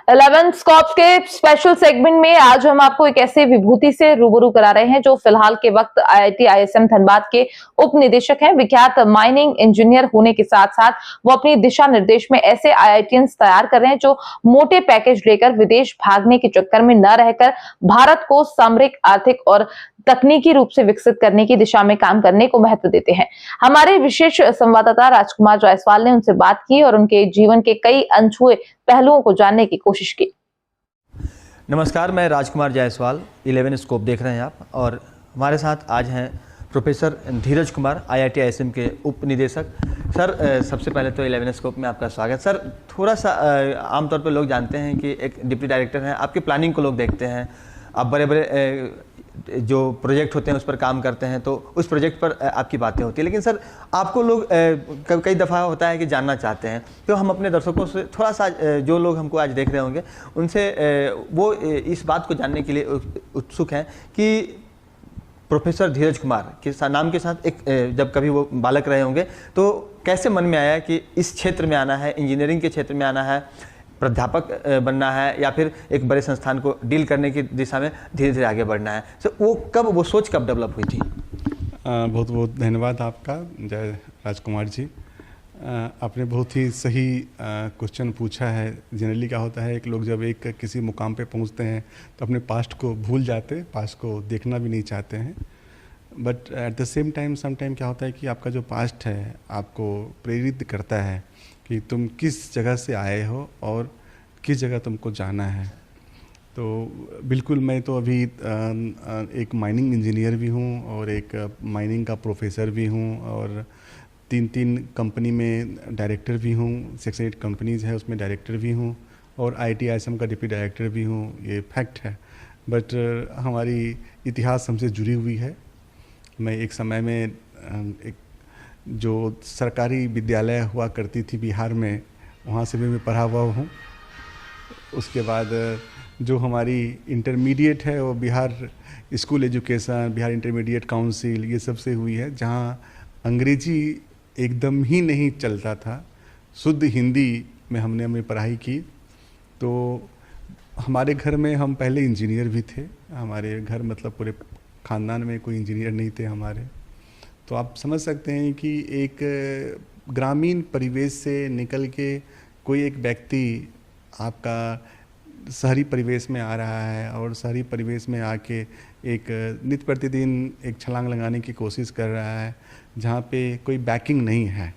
11 scops के special segment में आज हम आपको एक ऐसे विभूति से रूबरू करा रहे हैं जो फिलहाल के वक्त आईआईटी आईएसएम धनबाद के उप निदेशक हैं। विख्यात माइनिंग इंजीनियर होने के साथ साथ वो अपनी दिशा निर्देश में ऐसे आईआईटीएंस तैयार कर रहे हैं जो मोटे पैकेज लेकर विदेश भागने के चक्कर में न रहकर भारत को सामरिक, आर्थिक और तकनीकी रूप से विकसित करने की दिशा में काम करने को महत्व देते हैं। हमारे विशेष संवाददाता राजकुमार जायसवाल ने उनसे बात की और उनके जीवन के कई अनछुए पहलुओं को जानने की कोशिश की। नमस्कार, मैं राजकुमार जायसवाल, 11 स्कोप देख रहे हैं आप। और हमारे साथ आज हैं प्रोफेसर धीरज कुमार, आईआईटी आईएसएम के उप निदेशक। सर, सबसे पहले तो 11 स्कोप में आपका स्वागत। सर, थोड़ा सा आमतौर पर लोग जानते हैं कि एक डिप्टी डायरेक्टर हैं, आपकी प्लानिंग को लोग देखते हैं, आप बड़े बड़े जो प्रोजेक्ट होते हैं उस पर काम करते हैं, तो उस प्रोजेक्ट पर आपकी बातें होती हैं। लेकिन सर, आपको लोग कई दफ़ा होता है कि जानना चाहते हैं, तो हम अपने दर्शकों से थोड़ा सा, जो लोग हमको आज देख रहे होंगे, उनसे वो इस बात को जानने के लिए उत्सुक हैं कि प्रोफेसर धीरज कुमार के नाम के साथ एक जब कभी वो बालक रहे होंगे तो कैसे मन में आया कि इस क्षेत्र में आना है, इंजीनियरिंग के क्षेत्र में आना है, प्राध्यापक बनना है, या फिर एक बड़े संस्थान को डील करने की दिशा में धीरे धीरे आगे बढ़ना है। तो वो सोच कब डेवलप हुई थी? बहुत बहुत धन्यवाद आपका, जय राजकुमार जी। आपने बहुत ही सही क्वेश्चन पूछा है। जनरली क्या होता है, एक लोग जब एक किसी मुकाम पे पहुंचते हैं तो अपने पास्ट को भूल जाते हैं, पास्ट को देखना भी नहीं चाहते हैं। But at the same time sometime क्या होता है कि आपका जो पास्ट है आपको प्रेरित करता है कि तुम किस जगह से आए हो और किस जगह तुमको जाना है। तो बिल्कुल, मैं तो अभी एक माइनिंग इंजीनियर भी हूँ और एक माइनिंग का प्रोफेसर भी हूँ और तीन कंपनी में डायरेक्टर भी हूँ। 6-8 कंपनीज़ है उसमें डायरेक्टर भी हूँ और आईआईटी आईएसएम का डिप्टी डायरेक्टर भी हूँ। ये फैक्ट है। बट हमारी इतिहास हमसे जुड़ी हुई है। मैं एक समय में एक जो सरकारी विद्यालय हुआ करती थी बिहार में, वहाँ से भी मैं पढ़ा हुआ हूँ। उसके बाद जो हमारी इंटरमीडिएट है वो Bihar school education, Bihar intermediate council, ये सब से हुई है, जहाँ अंग्रेजी एकदम ही नहीं चलता था, शुद्ध हिंदी में हमने अपनी पढ़ाई की। तो हमारे घर में हम पहले इंजीनियर भी थे। हमारे घर मतलब पूरे ख़ानदान में कोई इंजीनियर नहीं थे हमारे। तो आप समझ सकते हैं कि एक ग्रामीण परिवेश से निकल के कोई एक व्यक्ति आपका शहरी परिवेश में आ रहा है और शहरी परिवेश में आके एक नित्य प्रतिदिन एक छलांग लगाने की कोशिश कर रहा है जहाँ पे कोई बैकिंग नहीं है।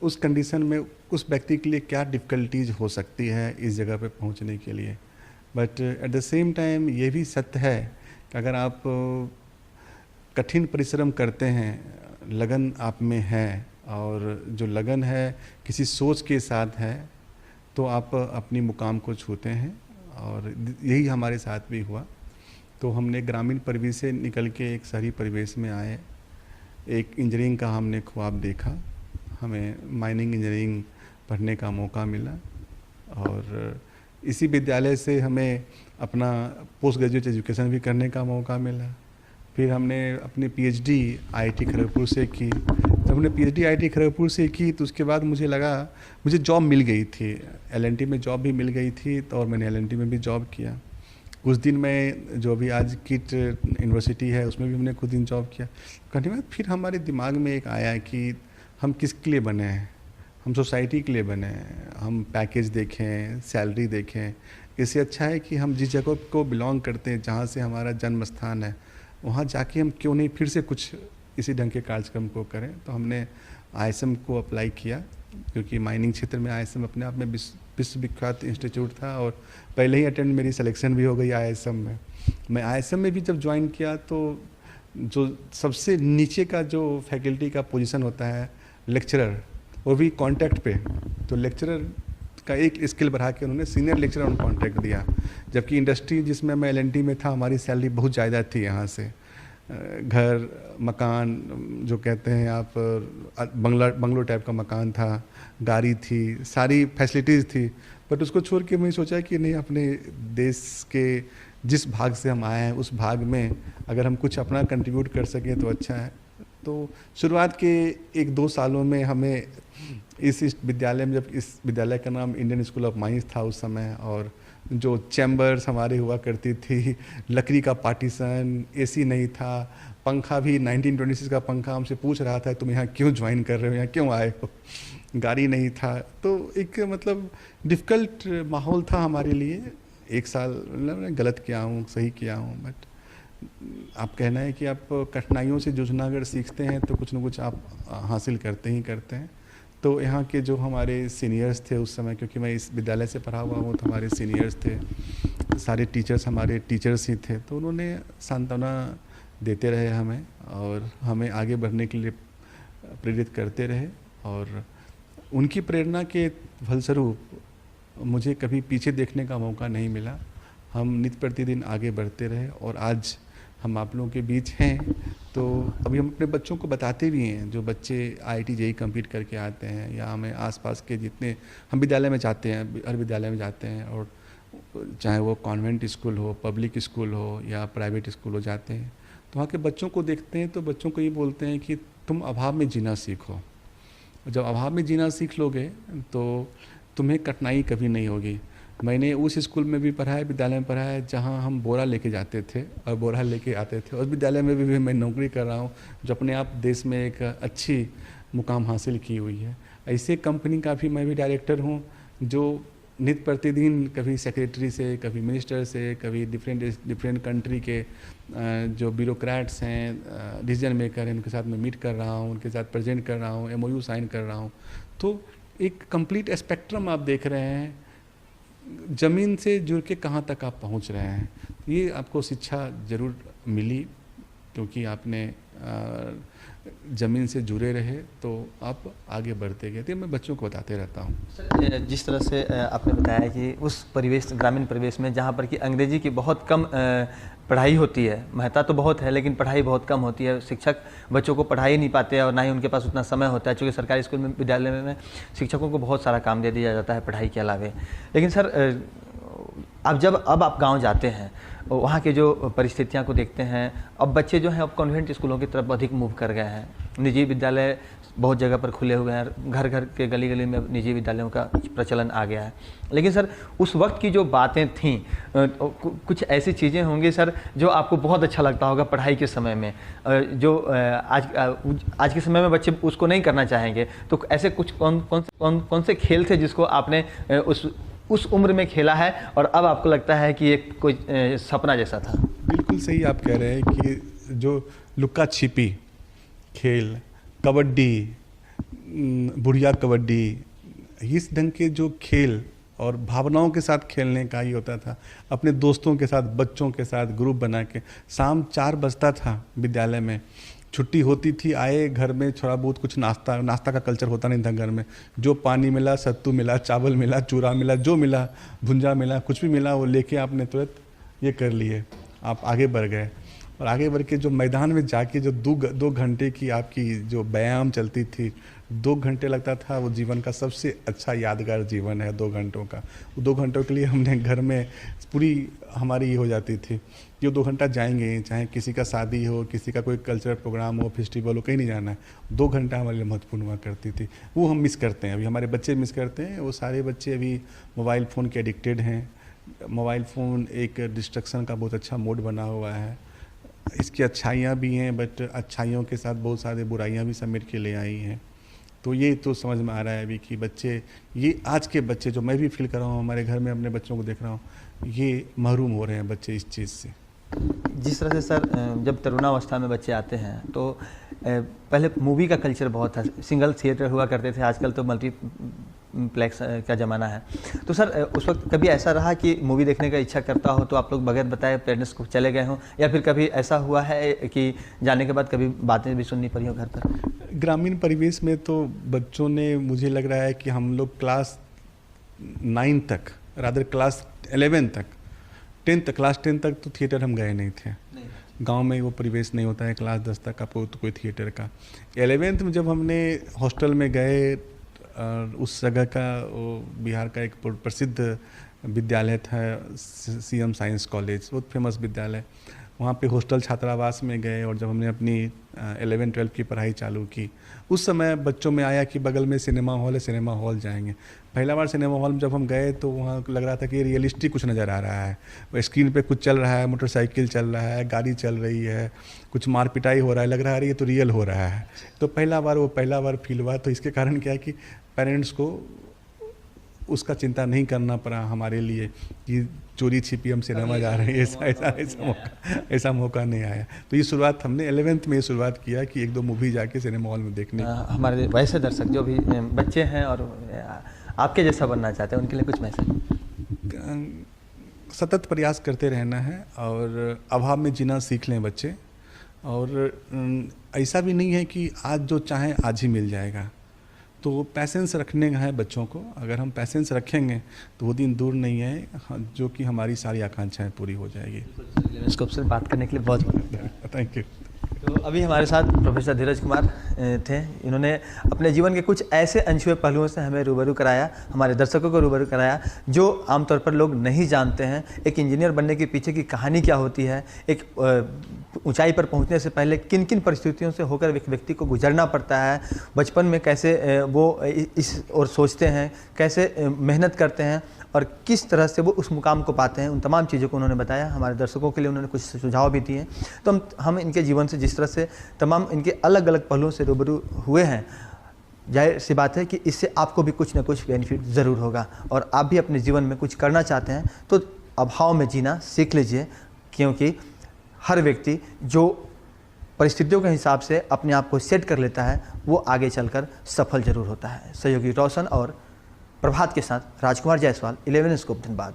उस कंडीशन में उस व्यक्ति के लिए क्या डिफ़िकल्टीज हो सकती है इस जगह पे पहुँचने के लिए। But at the same time ये भी सत्य है कि अगर आप कठिन परिश्रम करते हैं, लगन आप में है और जो लगन है किसी सोच के साथ है, तो आप अपनी मुकाम को छूते हैं। और यही हमारे साथ भी हुआ। तो हमने ग्रामीण परिवेश से निकल के एक शहरी परिवेश में आए। एक इंजीनियरिंग का हमने ख्वाब देखा, हमें माइनिंग इंजीनियरिंग पढ़ने का मौका मिला और इसी विद्यालय से हमें अपना पोस्ट ग्रेजुएट एजुकेशन भी करने का मौका मिला। फिर हमने अपनी पीएचडी आईआईटी खड़गपुर से की। जब हमने पीएचडी आईआईटी खड़गपुर से की तो उसके बाद मुझे लगा, मुझे जॉब मिल गई थी, एलएनटी में जॉब भी मिल गई थी, तो और मैंने एलएनटी में भी जॉब किया। कुछ दिन में जो भी आज किट यूनिवर्सिटी है उसमें भी हमने कुछ दिन जॉब किया। करने के बाद फिर हमारे दिमाग में एक आया कि हम किसके लिए बने हैं, हम सोसाइटी के लिए बने हैं। हम पैकेज देखें, सैलरी देखें, इससे अच्छा है कि हम जिस जगह को बिलोंग करते हैं, जहाँ से हमारा जन्म स्थान है, वहाँ जाके हम क्यों नहीं फिर से कुछ इसी ढंग के कार्यक्रम को करें। तो हमने आईएसएम को अप्लाई किया, क्योंकि माइनिंग क्षेत्र में आईएसएम अपने आप में विश्व विख्यात इंस्टीट्यूट था और पहले ही अटेंड मेरी सिलेक्शन भी हो गई आईएसएम में। मैं आईएसएम में भी जब ज्वाइन किया तो जो सबसे नीचे का जो फैकल्टी का पोजीशन होता है लेक्चरर, वो भी कॉन्ट्रैक्ट पे, तो लेक्चरर का एक स्किल बढ़ा के उन्होंने सीनियर लेक्चरर ऑन कॉन्ट्रैक्ट दिया। जबकि इंडस्ट्री जिसमें मैं एलएनटी में था, हमारी सैलरी बहुत ज़्यादा थी। यहाँ से घर, मकान जो कहते हैं आप, बंगलो टाइप का मकान था, गाड़ी थी, सारी फैसिलिटीज़ थी। बट उसको छोड़ के मैं सोचा कि नहीं, अपने देश के जिस भाग से हम आए हैं उस भाग में अगर हम कुछ अपना कंट्रीब्यूट कर सकें तो अच्छा है। तो शुरुआत के 1-2 सालों में हमें इस विद्यालय में, जब इस विद्यालय का नाम इंडियन स्कूल ऑफ माइंस था उस समय, और जो चैम्बर्स हमारे हुआ करती थी, लकड़ी का पार्टीशन, एसी नहीं था, पंखा भी 1926 का पंखा हमसे पूछ रहा था तुम यहाँ क्यों ज्वाइन कर रहे हो, यहाँ क्यों आए हो, गाड़ी नहीं था। तो एक मतलब डिफ़िकल्ट माहौल था हमारे लिए। 1 साल मतलब मैं गलत किया हूँ, सही किया हूँ, बट आप कहना है कि आप कठिनाइयों से जूझना अगर सीखते हैं तो कुछ न कुछ आप हासिल करते ही करते हैं। तो यहाँ के जो हमारे सीनियर्स थे उस समय, क्योंकि मैं इस विद्यालय से पढ़ा हुआ हूँ, तो हमारे सीनियर्स थे, सारे टीचर्स हमारे टीचर्स ही थे, तो उन्होंने सांत्वना देते रहे हमें और हमें आगे बढ़ने के लिए प्रेरित करते रहे। और उनकी प्रेरणा के फलस्वरूप मुझे कभी पीछे देखने का मौका नहीं मिला। हम नित्य प्रतिदिन आगे बढ़ते रहे और आज हम आप लोगों के बीच हैं। तो अभी हम अपने बच्चों को बताते भी हैं, जो बच्चे IIT JEE कंप्लीट करके आते हैं, या हमें आसपास के जितने हम विद्यालय में जाते हैं, हर विद्यालय में जाते हैं, और चाहे वो कॉन्वेंट स्कूल हो, पब्लिक स्कूल हो या प्राइवेट स्कूल हो, जाते हैं तो वहाँ के बच्चों को देखते हैं तो बच्चों को ये बोलते हैं कि तुम अभाव में जीना सीखो। जब अभाव में जीना सीख लोगे तो तुम्हें कठिनाई कभी नहीं होगी। मैंने उस स्कूल में भी पढ़ा है, विद्यालय में पढ़ा है, जहाँ हम बोरा लेके जाते थे और बोरा लेके आते थे। उस विद्यालय में भी मैं नौकरी कर रहा हूँ, जो अपने आप देश में एक अच्छी मुकाम हासिल की हुई है। ऐसे कंपनी का भी मैं भी डायरेक्टर हूँ, जो नित्य प्रतिदिन कभी सेक्रेटरी से, कभी मिनिस्टर से, कभी डिफरेंट कंट्री के जो ब्यूरोक्रेट्स हैं, डिसीजन मेकर हैं, उनके साथ मैं मीट कर रहा हूँ, उनके साथ प्रेजेंट कर रहा हूँ, MOU साइन कर रहा हूँ। तो एक कंप्लीट स्पेक्ट्रम आप देख रहे हैं, ज़मीन से जुड़ के कहाँ तक आप पहुँच रहे हैं। ये आपको शिक्षा ज़रूर मिली, क्योंकि आपने ज़मीन से जुड़े रहे तो आप आगे बढ़ते गए। तो मैं बच्चों को बताते रहता हूँ। सर, जिस तरह से आपने बताया कि उस परिवेश, ग्रामीण परिवेश में जहाँ पर कि अंग्रेजी की बहुत कम पढ़ाई होती है, महत्ता तो बहुत है लेकिन पढ़ाई बहुत कम होती है, शिक्षक बच्चों को पढ़ा ही नहीं पाते और ना ही उनके पास उतना समय होता है, क्योंकि सरकारी स्कूल में, विद्यालय में शिक्षकों को बहुत सारा काम दे दिया जाता है पढ़ाई के अलावे। लेकिन सर, अब आप गांव जाते हैं, वहाँ के जो परिस्थितियाँ को देखते हैं, अब बच्चे जो हैं अब कॉन्वेंट स्कूलों की तरफ अधिक मूव कर गए हैं, निजी विद्यालय बहुत जगह पर खुले हुए हैं, घर घर के गली गली में निजी विद्यालयों का प्रचलन आ गया है। लेकिन सर, उस वक्त की जो बातें थीं, कुछ ऐसी चीज़ें होंगी सर जो आपको बहुत अच्छा लगता होगा पढ़ाई के समय में, जो आज के समय में बच्चे उसको नहीं करना चाहेंगे। तो ऐसे कुछ कौन से खेल थे जिसको आपने उस उम्र में खेला है और अब आपको लगता है कि ये कोई सपना जैसा था? बिल्कुल सही आप कह रहे हैं कि जो लुक्का छिपी खेल, कबड्डी, बुढ़िया कबड्डी, इस ढंग के जो खेल और भावनाओं के साथ खेलने का ही होता था। अपने दोस्तों के साथ, बच्चों के साथ ग्रुप बना के, शाम 4 बजता था विद्यालय में, छुट्टी होती थी, आए घर में थोड़ा बहुत कुछ नाश्ता का कल्चर होता नहीं था घर में, जो पानी मिला, सत्तू मिला, चावल मिला, चूरा मिला, जो मिला, भुंजा मिला, कुछ भी मिला, वो लेके आपने तुरंत ये कर लिए, आप आगे बढ़ गए। और आगे बढ़ के जो मैदान में जाके जो 2 घंटे की आपकी जो व्यायाम चलती थी, 2 घंटे लगता था, वो जीवन का सबसे अच्छा यादगार जीवन है 2 घंटों का। 2 घंटों के लिए हमने घर में पूरी हमारी ये हो जाती थी, ये 2 घंटा जाएंगे, चाहे किसी का शादी हो, किसी का कोई कल्चरल प्रोग्राम हो, फेस्टिवल हो, कहीं नहीं जाना है, 2 घंटा हमारे लिए महत्वपूर्ण हुआ करती थी। वो हम मिस करते हैं, अभी हमारे बच्चे मिस करते हैं। वो सारे बच्चे अभी मोबाइल फ़ोन के एडिक्टेड हैं। मोबाइल फ़ोन एक डिस्ट्रक्शन का बहुत अच्छा मोड बना हुआ है। इसकी अच्छाइयाँ भी हैं, बट अच्छाइयों के साथ बहुत सारी बुराइयाँ भी समेट के ले आई हैं। तो ये तो समझ में आ रहा है अभी कि बच्चे, ये आज के बच्चे जो मैं भी फील कर रहा हूँ, हमारे घर में अपने बच्चों को देख रहा हूँ, ये महरूम हो रहे हैं बच्चे इस चीज़ से। जिस तरह से सर, जब तरुणावस्था में बच्चे आते हैं तो पहले मूवी का कल्चर बहुत था, सिंगल थिएटर हुआ करते थे, आजकल तो मल्टीप्लेक्स का ज़माना है। तो सर, उस वक्त कभी ऐसा रहा कि मूवी देखने का इच्छा करता हो तो आप लोग बगैर बताए पेरेंट्स को चले गए हों, या फिर कभी ऐसा हुआ है कि जाने के बाद कभी बातें भी सुननी पड़ी हो घर पर? ग्रामीण परिवेश में तो बच्चों ने, मुझे लग रहा है कि हम लोग क्लास 9 तक, रादर क्लास 11 तक, 10 तक, क्लास 10 तक तो थिएटर हम गए नहीं थे। गांव में वो परिवेश नहीं होता है क्लास 10 तक आपको तो कोई थिएटर का। 11th में जब हमने हॉस्टल में गए, उस जगह का, वो बिहार का एक प्रसिद्ध विद्यालय था, CM साइंस कॉलेज, बहुत फेमस विद्यालय, वहाँ पे हॉस्टल छात्रावास में गए, और जब हमने अपनी 11-12 की पढ़ाई चालू की, उस समय बच्चों में आया कि बगल में सिनेमा हॉल है, सिनेमा हॉल जाएंगे। पहला बार सिनेमा हॉल में जब हम गए तो वहाँ लग रहा था कि रियलिस्टिक कुछ नज़र आ रहा है, स्क्रीन पे कुछ चल रहा है, मोटरसाइकिल चल रहा है, गाड़ी चल रही है, कुछ मार पिटाई हो रहा है, लग रहा है ये तो रियल हो रहा है। तो पहला बार फील हुआ। तो इसके कारण क्या है कि पेरेंट्स को उसका चिंता नहीं करना पड़ा हमारे लिए कि चोरी छिपी हम सिनेमा जा रहे हैं, ऐसा मौका नहीं आया। तो ये शुरुआत हमने 11th में ये शुरुआत किया कि 1-2 मूवी जाके सिनेमा हॉल में देखने की। हमारे वैसे दर्शक जो भी बच्चे हैं और आपके जैसा बनना चाहते हैं, उनके लिए कुछ मैसेज? सतत प्रयास करते रहना है और अभाव में जीना सीख लें बच्चे। और ऐसा भी नहीं है कि आज जो चाहें आज ही मिल जाएगा, तो पैसेंस रखने का है बच्चों को। अगर हम पैसेंस रखेंगे तो वो दिन दूर नहीं है जो कि हमारी सारी आकांक्षाएं पूरी हो जाएगी। स्कोप से बात करने के लिए बहुत बहुत थैंक यू। तो अभी हमारे साथ प्रोफेसर धीरज कुमार थे। इन्होंने अपने जीवन के कुछ ऐसे अनछुए पहलुओं से हमें रूबरू कराया, हमारे दर्शकों को रूबरू कराया, जो आमतौर पर लोग नहीं जानते हैं। एक इंजीनियर बनने के पीछे की कहानी क्या होती है, एक ऊंचाई पर पहुंचने से पहले किन किन परिस्थितियों से होकर एक व्यक्ति को गुजरना पड़ता है, बचपन में कैसे वो इस ओर सोचते हैं, कैसे मेहनत करते हैं और किस तरह से वो उस मुकाम को पाते हैं, उन तमाम चीज़ों को उन्होंने बताया। हमारे दर्शकों के लिए उन्होंने कुछ सुझाव भी दिए। तो हम इनके जीवन से जिस तरह से तमाम इनके अलग अलग पहलुओं से रूबरू हुए हैं, जाहिर सी बात है कि इससे आपको भी कुछ ना कुछ बेनिफिट ज़रूर होगा। और आप भी अपने जीवन में कुछ करना चाहते हैं तो अभाव में जीना सीख लीजिए, क्योंकि हर व्यक्ति जो परिस्थितियों के हिसाब से अपने आप को सेट कर लेता है वो आगे चलकर सफल जरूर होता है। सहयोगी रोशन और प्रभात के साथ राजकुमार जायसवाल, 11 स्कोप धनबाद।